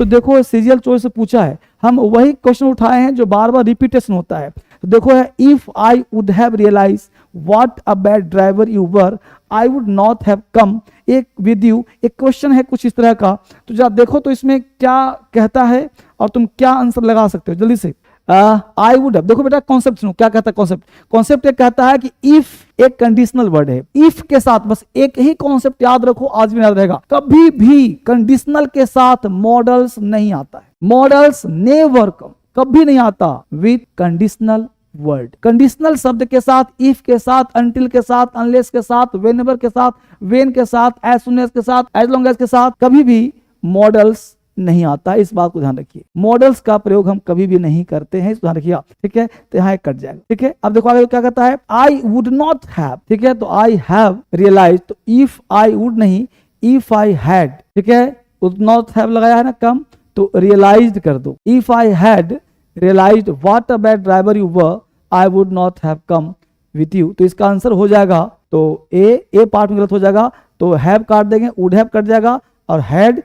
तो देखो serial choice से पूछा है, हम वही क्वेश्चन उठाए हैं जो बार बार रिपीटेशन होता है। तो देखो है, if I would have realize what a bad driver you were I would not have come एक विद यू। एक क्वेश्चन है कुछ इस तरह का, तो जब देखो तो इसमें क्या कहता है और तुम क्या आंसर लगा सकते हो जल्दी से। आई वुड हैव, देखो बेटा कॉन्सेप्ट सुनो क्या कहता है कॉन्सेप्ट। कॉन्सेप्ट एक कहता है कि इफ एक कंडीशनल वर्ड है, इफ के साथ बस एक ही कॉन्सेप्ट याद रखो, आज भी याद रहेगा, कभी भी कंडीशनल के साथ मॉडल्स नहीं आता है। मॉडल्स नेवर कम, कभी नहीं आता विथ कंडीशनल वर्ड। कंडीशनल शब्द के साथ, इफ के साथ, अनटिल के साथ, अनलेस के साथ, व्हेनेवर के साथ, व्हेन के साथ, एज सून एज के साथ, एज लॉन्ग एज के साथ कभी भी मॉडल्स नहीं आता। इस बात को ध्यान रखिए, मॉडल्स का प्रयोग हम कभी भी नहीं करते हैं, इस ध्यान रखिए। ठीक है, तो यहाँ कट जाएगा। ठीक है, अब देखो आगे क्या कहता है, आई वुड नॉट हैव। ठीक है, तो आई हैव रियलाइज, तो इफ आई वुड नहीं, इफ आई हैड। ठीक है, वुड नॉट हैव लगाया है ना कम, तो रियलाइज्ड कर दो। If I had realized what a bad driver you were I would not have come with you। तो इसका आंसर हो जाएगा, तो ए पार्ट में गलत हो जाएगा, तो हैव काट देंगे, वुड हैव कट जाएगा और हैड